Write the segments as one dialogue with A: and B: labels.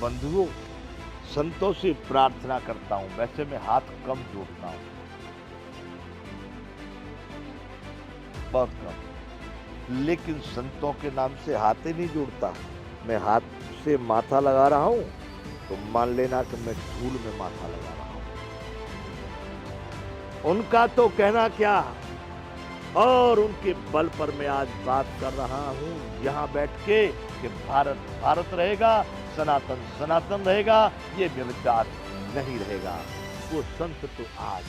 A: बंधुओं, संतों से प्रार्थना करता हूँ। वैसे मैं हाथ कम जोड़ता हूँ, बहुत कम, लेकिन संतों के नाम से हाथ ही नहीं जोड़ता। मैं हाथ से माथा लगा रहा हूँ तो मान लेना कि मैं धूल में माथा लगा रहा हूँ। उनका तो कहना क्या, और उनके बल पर मैं आज बात कर रहा हूँ यहाँ बैठ के कि भारत भारत रहेगा, सनातन सनातन रहेगा, ये व्यभिचार नहीं रहेगा। वो संत तो आज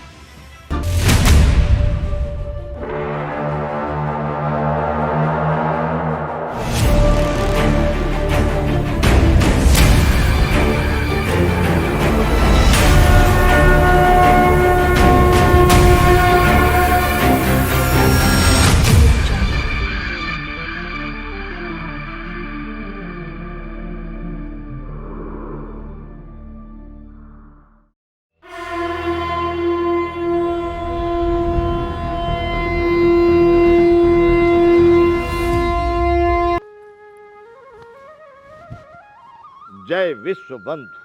A: जय विश्व बंधु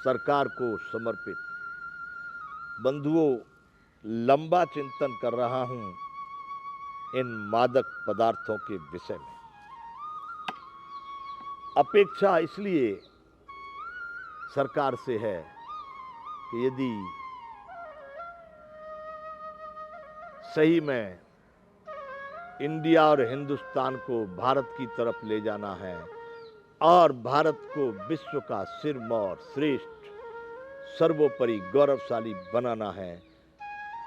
A: सरकार को समर्पित। बंधुओं, लंबा चिंतन कर रहा हूं इन मादक पदार्थों के विषय में। अपेक्षा इसलिए सरकार से है कि यदि सही में इंडिया और हिंदुस्तान को भारत की तरफ ले जाना है और भारत को विश्व का सिरमौर श्रेष्ठ सर्वोपरि गौरवशाली बनाना है,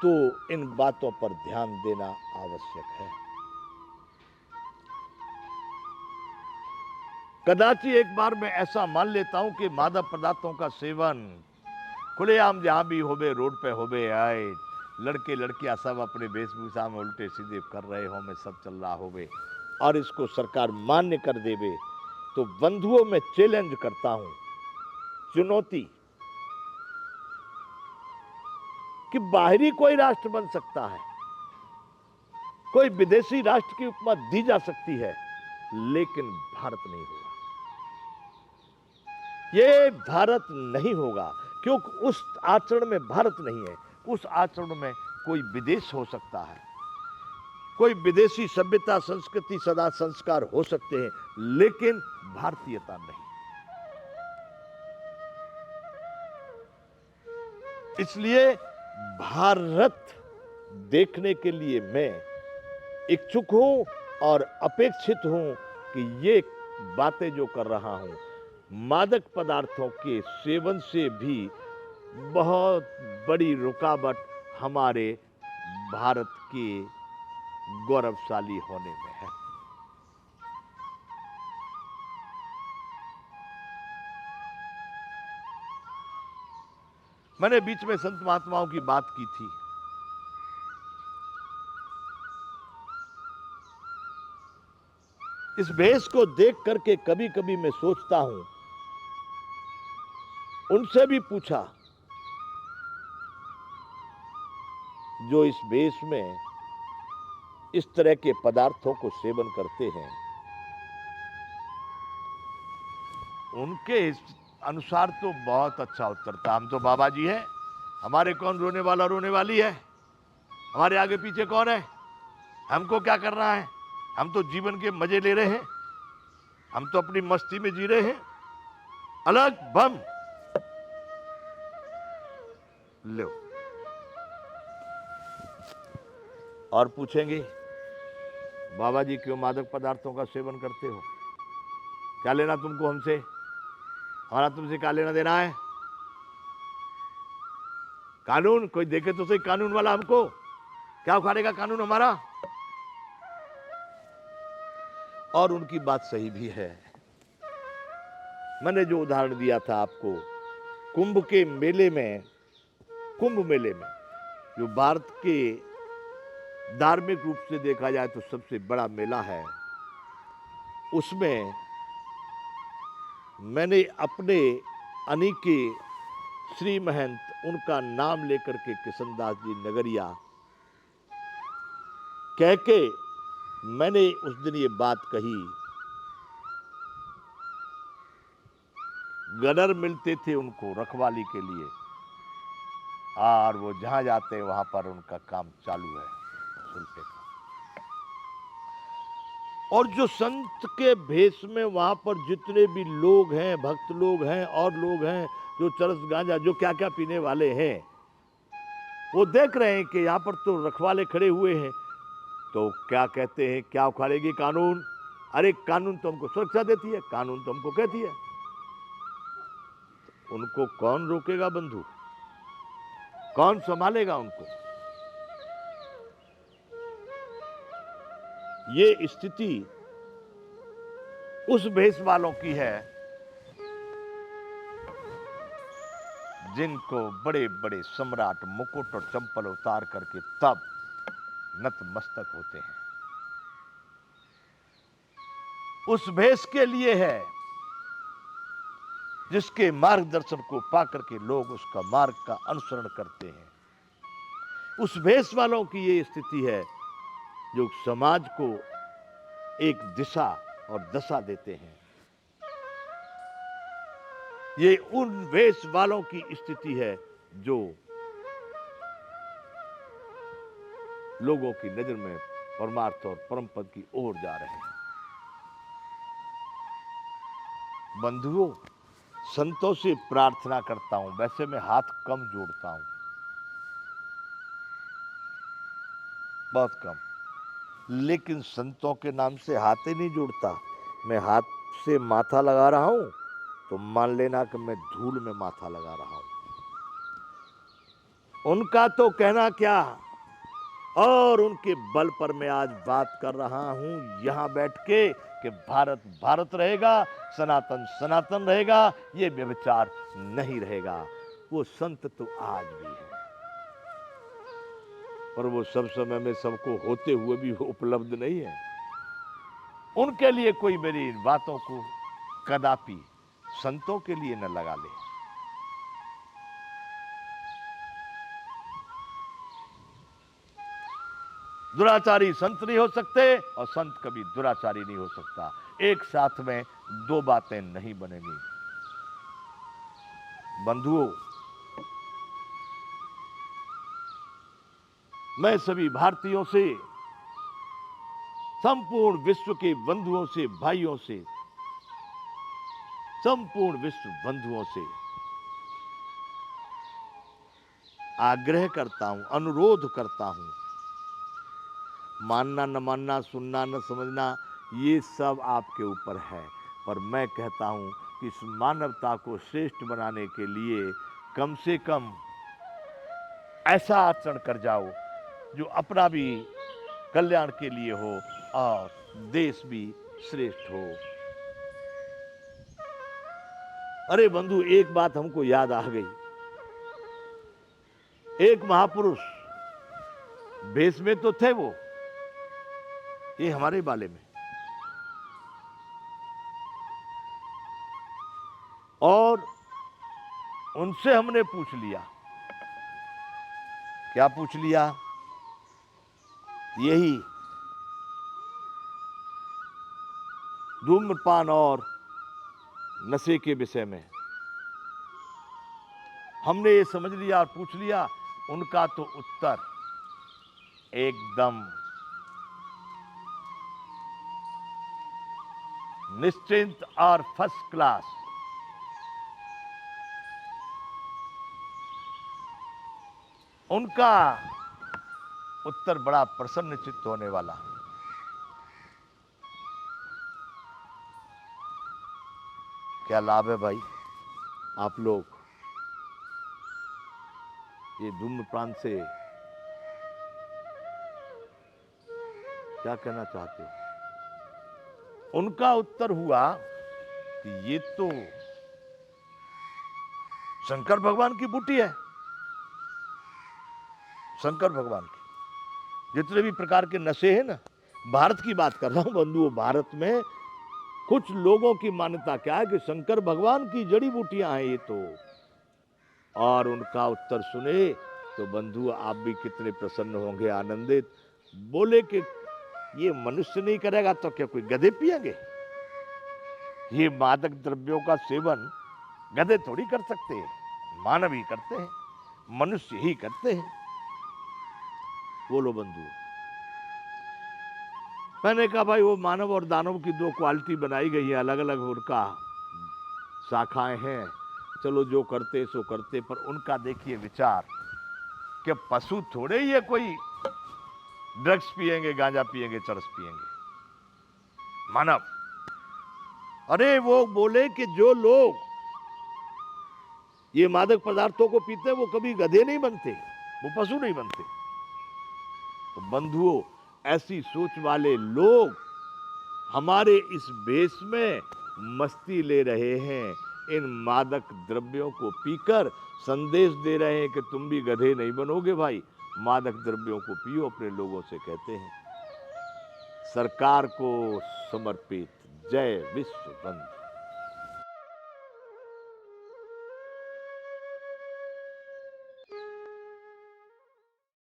A: तो इन बातों पर ध्यान देना आवश्यक है। कदाचित एक बार मैं ऐसा मान लेता हूं कि मादक पदार्थों का सेवन खुलेआम जहां भी होवे, रोड पे होवे, आए लड़के लड़कियां सब अपने वेशभूषा में उल्टे सीधे कर रहे हो, में सब चल रहा होवे और इसको सरकार मान्य कर देवे, तो बंधुओं में चैलेंज करता हूं, चुनौती, कि बाहरी कोई राष्ट्र बन सकता है, कोई विदेशी राष्ट्र की उपमा दी जा सकती है, लेकिन भारत नहीं होगा। ये भारत नहीं होगा, क्योंकि उस आचरण में भारत नहीं है। उस आचरण में कोई विदेश हो सकता है, कोई विदेशी सभ्यता, संस्कृति, सदा संस्कार हो सकते हैं, लेकिन भारतीयता नहीं। इसलिए भारत देखने के लिए मैं इच्छुक हूं और अपेक्षित हूं कि ये बातें जो कर रहा हूं, मादक पदार्थों के सेवन से भी बहुत बड़ी रुकावट हमारे भारत के गौरवशाली होने में है। मैंने बीच में संत महात्माओं की बात की थी। इस भेष को देख करके कभी कभी मैं सोचता हूं, उनसे भी पूछा जो इस भेष में इस तरह के पदार्थों को सेवन करते हैं, उनके अनुसार तो बहुत अच्छा उत्तर था। हम तो बाबा जी हैं, हमारे कौन रोने वाला रोने वाली है, हमारे आगे पीछे कौन है, हमको क्या करना है, हम तो जीवन के मजे ले रहे हैं, हम तो अपनी मस्ती में जी रहे हैं, अलग बम लो। और पूछेंगे बाबा जी क्यों मादक पदार्थों का सेवन करते हो, क्या लेना तुमको हमसे, हमारा तुमसे क्या लेना देना है, कानून कोई देखे तो सही, कानून वाला हमको क्या उखाड़ेगा कानून हमारा। और उनकी बात सही भी है। मैंने जो उदाहरण दिया था आपको, कुंभ मेले में जो भारत के धार्मिक रूप से देखा जाए तो सबसे बड़ा मेला है, उसमें मैंने अपने अनिके श्री महंत, उनका नाम लेकर के कृष्णदास जी नगरिया कह के मैंने उस दिन ये बात कही गनर मिलते थे उनको रखवाली के लिए, और वो जहां जाते हैं वहां पर उनका काम चालू है सुलटे का। और जो संत के भेष में वहां पर जितने भी लोग हैं, भक्त लोग हैं और लोग हैं जो चरस गांजा जो क्या क्या पीने वाले हैं, वो देख रहे हैं कि यहाँ पर तो रखवाले खड़े हुए हैं, तो क्या कहते हैं, क्या उखाड़ेगी कानून? अरे कानून तो हमको सुरक्षा देती है, कानून तो हमको कहती है। उनको कौन रोकेगा बंधु? कौन संभालेगा उनको? ये स्थिति उस भेष वालों की है जिनको बड़े बड़े सम्राट मुकुट और चंपल उतार करके तब नतमस्तक होते हैं। उस भेष के लिए है जिसके मार्गदर्शन को पाकर के लोग उसका मार्ग का अनुसरण करते हैं। उस भेष वालों की ये स्थिति है जो समाज को एक दिशा और दशा देते हैं। ये उन भेष वालों की स्थिति है जो लोगों की नजर में परमार्थ और परम पद की ओर जा रहे हैं। बंधुओं, संतों से प्रार्थना करता हूं, वैसे मैं हाथ कम जोड़ता हूं, बहुत कम, लेकिन संतों के नाम से हाथ ही नहीं जोड़ता। मैं हाथ से माथा लगा रहा हूं तो मान लेना कि मैं धूल में माथा लगा रहा हूं। उनका तो कहना क्या, और उनके बल पर मैं आज बात कर रहा हूं यहां बैठ के कि भारत भारत रहेगा, सनातन सनातन रहेगा, ये व्यभिचार नहीं रहेगा। वो संत तो आज भी है, पर वो सब समय में सबको होते हुए भी उपलब्ध नहीं है। उनके लिए कोई मेरी इन बातों को कदापि संतों के लिए न लगा ले। दुराचारी संत नहीं हो सकते और संत कभी दुराचारी नहीं हो सकता। एक साथ में दो बातें नहीं बनेंगी। बंधुओं, मैं सभी भारतीयों से, संपूर्ण विश्व के बंधुओं से, भाइयों से, संपूर्ण विश्व बंधुओं से आग्रह करता हूं, अनुरोध करता हूं, मानना न मानना, सुनना न समझना, ये सब आपके ऊपर है, पर मैं कहता हूं कि इस मानवता को श्रेष्ठ बनाने के लिए कम से कम ऐसा आचरण कर जाओ जो अपना भी कल्याण के लिए हो और देश भी श्रेष्ठ हो। अरे बंधु, एक बात हमको याद आ गई। एक महापुरुष भेष में तो थे वो, ये हमारे बाले में, और उनसे हमने पूछ लिया। क्या पूछ लिया? यही धूम्रपान और नशे के विषय में हमने ये समझ लिया और पूछ लिया। उनका तो उत्तर एकदम निश्चिंत और फर्स्ट क्लास। उनका उत्तर बड़ा प्रसन्न चित्त होने वाला। क्या लाभ है भाई? आप लोग ये धूम्रपान से क्या कहना चाहते हो? उनका उत्तर हुआ कि ये तो शंकर भगवान की बूटी है। शंकर भगवान की जितने भी प्रकार के नशे हैं ना, भारत की बात कर रहा हूं बंधुओं, भारत में कुछ लोगों की मान्यता क्या है कि शंकर भगवान की जड़ी बूटियां हैं ये तो। और उनका उत्तर सुने तो बंधु आप भी कितने प्रसन्न होंगे, आनंदित। बोले कि ये मनुष्य नहीं करेगा तो क्या कोई गधे पिएंगे? ये मादक द्रव्यों का सेवन गधे थोड़ी कर सकते हैं, मानव ही करते हैं, मनुष्य ही करते हैं। बोलो बंधु। मैंने कहा भाई वो मानव और दानव की दो क्वालिटी बनाई गई है, अलग अलग उनका शाखाएं हैं, चलो जो करते सो करते, पर उनका देखिए विचार कि पशु थोड़े ही है कोई ड्रग्स पिएंगे, गांजा पिएंगे, चरस पिएंगे। मानव, अरे वो बोले कि जो लोग ये मादक पदार्थों को पीते हैं वो कभी गधे नहीं बनते, वो पशु नहीं बनते। तो बंधुओं, ऐसी सोच वाले लोग हमारे इस भेष में मस्ती ले रहे हैं, इन मादक द्रव्यों को पीकर संदेश दे रहे हैं कि तुम भी गधे नहीं बनोगे भाई, मादक द्रव्यों को पियो, अपने लोगों से कहते हैं। सरकार को समर्पित। जय विश्व बंधु।